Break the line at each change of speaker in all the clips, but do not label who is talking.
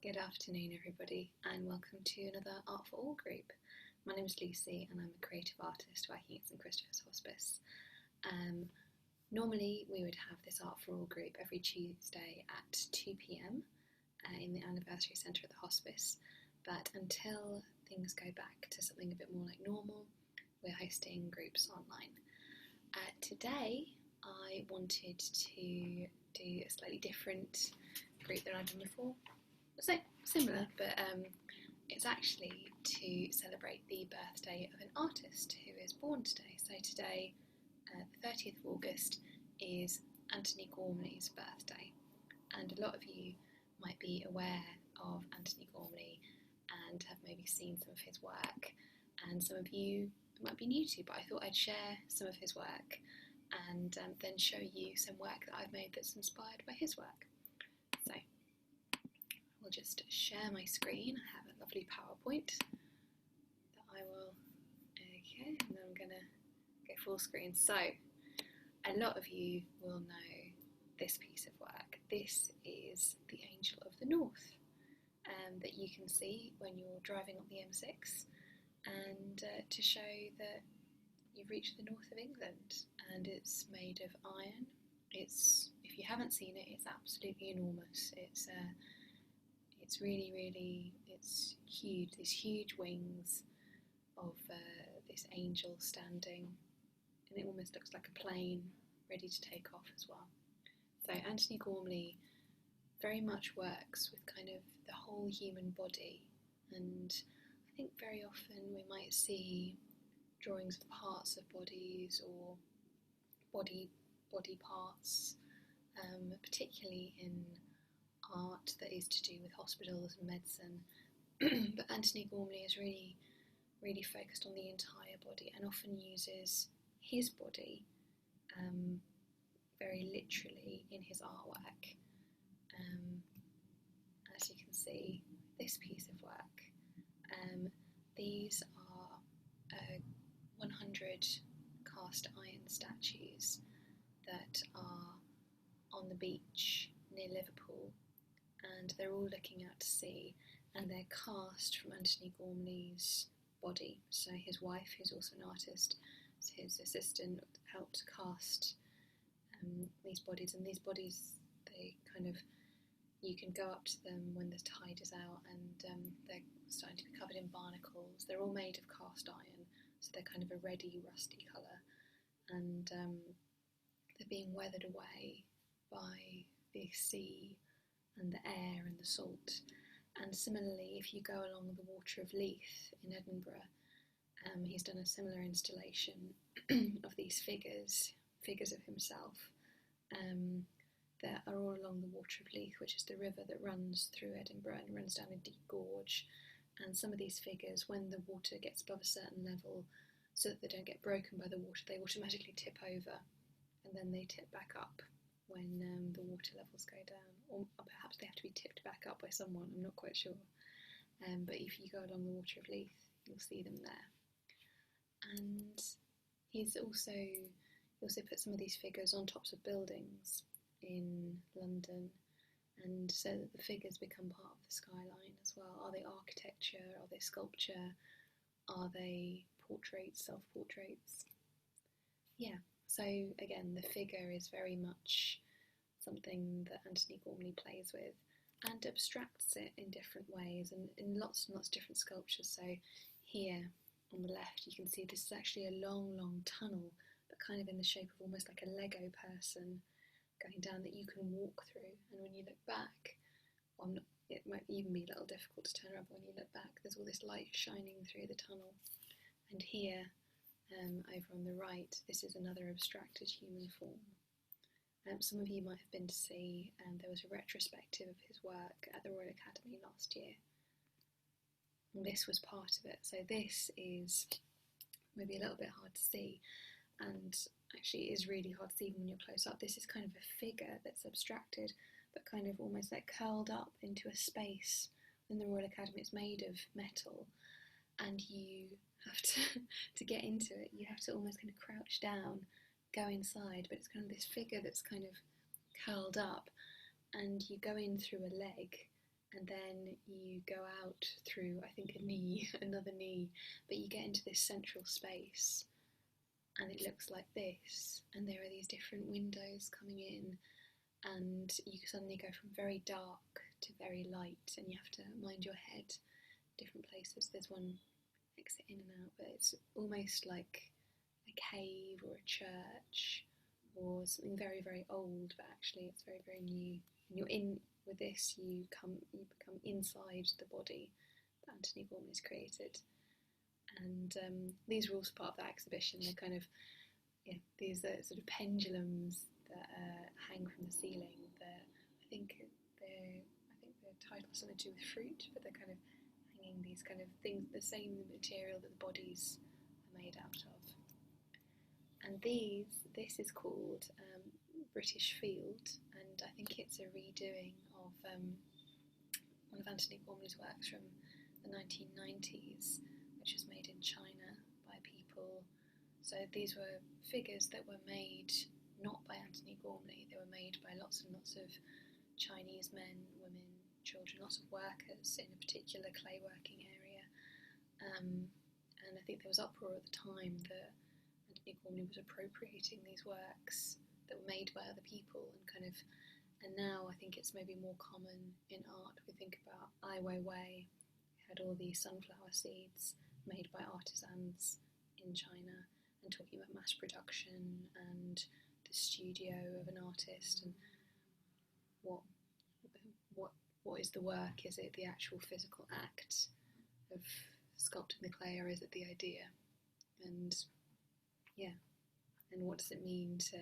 Good afternoon, everybody, and welcome to another Art for All group. My name is Lucy, and I'm a creative artist working at St Christopher's Hospice. Normally, we would have this Art for All group every Tuesday at 2 p.m. In the Anniversary Centre at the hospice, but until things go back to something a bit more like normal, we're hosting groups online. Today, I wanted to do a slightly different group than I've done before. So similar, but it's actually to celebrate the birthday of an artist who is born today. So today, the 30th of August, is Antony Gormley's birthday, and a lot of you might be aware of Antony Gormley and have maybe seen some of his work, and some of you might be new to, but I thought I'd share some of his work and then show you some work that I've made that's inspired by his work. So I'll just share my screen. I have a lovely PowerPoint that I will, and then I'm going to go full screen. So a lot of you will know this piece of work. This is the Angel of the North that you can see when you're driving up the M6, and to show that you've reached the north of England, and it's made of iron. If you haven't seen it, it's absolutely enormous. It's really, it's huge. These huge wings of this angel standing, and it almost looks like a plane ready to take off as well. So Antony Gormley very much works with kind of the whole human body, and I think very often we might see drawings of parts of bodies or body parts, particularly in art that is to do with hospitals and medicine. But Antony Gormley is really focused on the entire body, and often uses his body very literally in his artwork. As you can see, this piece of work, these are 100 cast iron statues that are on the beach near Liverpool, and they're all looking out to sea, and they're cast from Antony Gormley's body. So his wife, who's also an artist, his assistant, helped cast these bodies, and these bodies, they kind of, you can go up to them when the tide is out, and they're starting to be covered in barnacles. They're all made of cast iron, so they're kind of a reddy, rusty colour, and they're being weathered away by the sea and the air and the salt. And similarly, if you go along the Water of Leith in Edinburgh, he's done a similar installation of these figures of himself that are all along the Water of Leith, which is the river that runs through Edinburgh and runs down a deep gorge. And some of these figures, when the water gets above a certain level, so that they don't get broken by the water, they automatically tip over, and then they tip back up when the water levels go down, or perhaps they have to be tipped back up by someone, I'm not quite sure. But if you go along the Water of Leith, you'll see them there. And he also put some of these figures on tops of buildings in London, and so that the figures become part of the skyline as well. Are they architecture? Are they sculpture? Are they portraits, self-portraits? Yeah, so again, the figure is very much something that Antony Gormley plays with and abstracts it in different ways, and in lots and lots of different sculptures. So here on the left, you can see this is actually a long tunnel, but kind of in the shape of almost like a Lego person going down that you can walk through. And when you look back, it might even be a little difficult to turn around, but when you look back, there's all this light shining through the tunnel. And here, over on the right, this is another abstracted human form. Some of you might have been to see, there was a retrospective of his work at the Royal Academy last year. And this was part of it. So this is maybe a little bit hard to see, and actually it is really hard to see when you're close up. This is kind of a figure that's abstracted, but kind of almost like curled up into a space in the Royal Academy. It's made of metal, and you have to get into it, you have to almost kind of crouch down, go inside, but it's kind of this figure that's kind of curled up, and you go in through a leg and then you go out through, I think, a knee, another knee, but you get into this central space, and it looks like this, and there are these different windows coming in, and you suddenly go from very dark to very light, and you have to mind your head different places. There's one exit in and out, but it's almost like a cave or a church or something very, very old, but actually it's very, very new. And you're in with this, you become inside the body that Antony Gormley's created. And these are also part of that exhibition. They're kind of, these are sort of pendulums that hang from the ceiling. I think the title's something to do with fruit, but they're kind of hanging these kind of things, the same material that the bodies are made out of. And this is called British Field, and I think it's a redoing of one of Antony Gormley's works from the 1990s, which was made in China by people. So these were figures that were made not by Antony Gormley, they were made by lots and lots of Chinese men, women, children, lots of workers in a particular clay working area. And I think there was uproar at the time that Antony Gormley was appropriating these works that were made by other people, and now I think it's maybe more common in art. We think about Ai Weiwei, had all these sunflower seeds made by artisans in China, and talking about mass production and the studio of an artist, and what is the work? Is it the actual physical act of sculpting the clay, or is it the idea? And and what does it mean to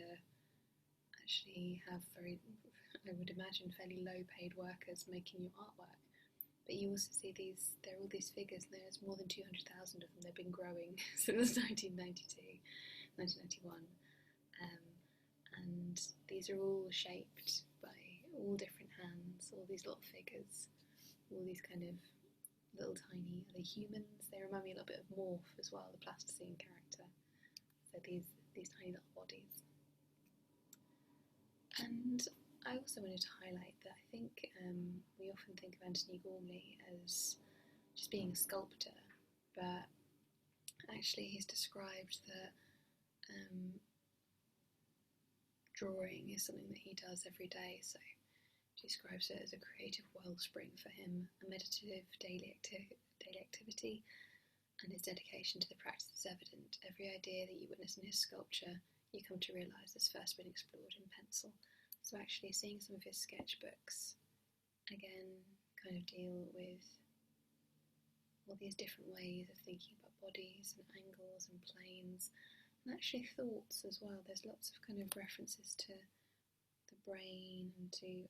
actually have I would imagine, fairly low paid workers making your artwork? But you also see there are all these figures, and there's more than 200,000 of them. They've been growing since 1992, 1991. And these are all shaped by all different hands, all these little figures, all these kind of little tiny, are they humans? They remind me a little bit of Morph as well, the plasticine character. So these tiny little bodies. And I also wanted to highlight that I think we often think of Antony Gormley as just being a sculptor, but actually he's described that drawing is something that he does every day. So he describes it as a creative wellspring for him, a meditative daily activity, and his dedication to the practice is evident. Every idea that you witness in his sculpture, you come to realise has first been explored in pencil. So actually seeing some of his sketchbooks, again, kind of deal with all these different ways of thinking about bodies and angles and planes, and actually thoughts as well. There's lots of kind of references to the brain and to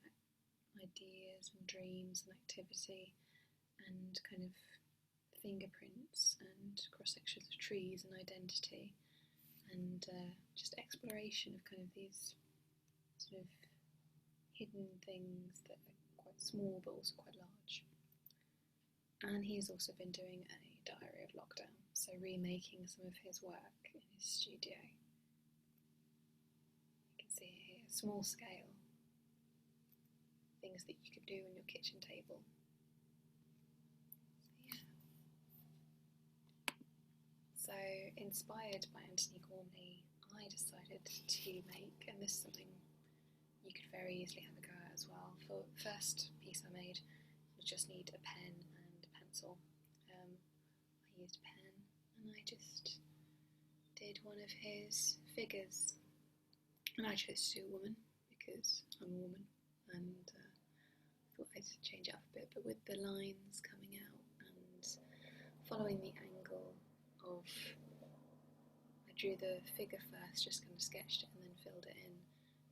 ideas and dreams and activity, and kind of fingerprints and cross-sections of trees and identity, and just exploration of kind of these sort of hidden things that are quite small but also quite large. And he's also been doing a diary of lockdown, so remaking some of his work in his studio. You can see here, small scale, things that you could do on your kitchen table. So inspired by Antony Gormley, I decided to make, and this is something you could very easily have a go at as well. For the first piece I made, you just need a pen and a pencil. I used a pen, and I just did one of his figures, and I chose to do a woman because I'm a woman, and thought I'd change it up a bit, but with the lines coming out and following the angle of, I drew the figure first, just kind of sketched it and then filled it in,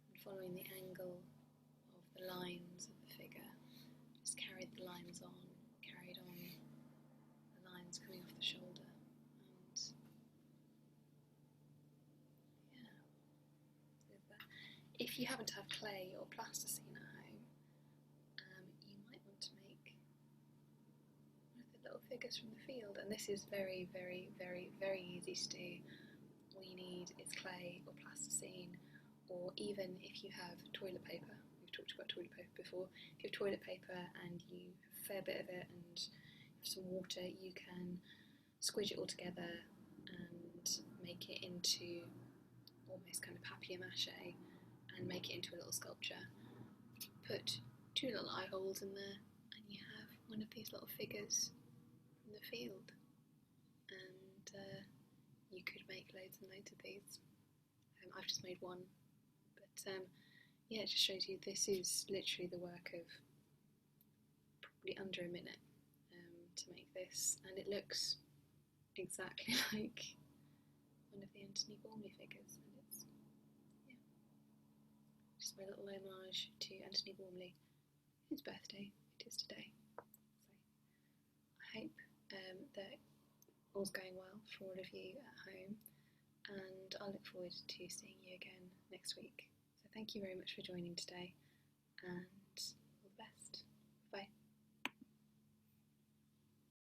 and following the angle of the lines of the figure, just carried the lines on, carried on the lines coming off the shoulder, and yeah, there's that. If you happen to have clay or plasticine at home, you might want to make one of the little figures from the field, and this is very, very, very, very easy to do. All you need is clay or plasticine, or even if you have toilet paper. We've talked about toilet paper before. If you have toilet paper and you have a fair bit of it and have some water, you can squidge it all together and make it into almost kind of papier-mâché and make it into a little sculpture. Put 2 little eye holes in there and you have one of these little figures from the field, and you could make loads and loads of these. I've just made one, but yeah, it just shows you this is literally the work of probably under a minute to make this, and it looks exactly like one of the Antony Gormley figures, and it's, yeah, just my little homage to Antony Gormley, whose birthday it is today. So I hope that all's going well for all of you at home, and I look forward to seeing you again next week. So thank you very much for joining today.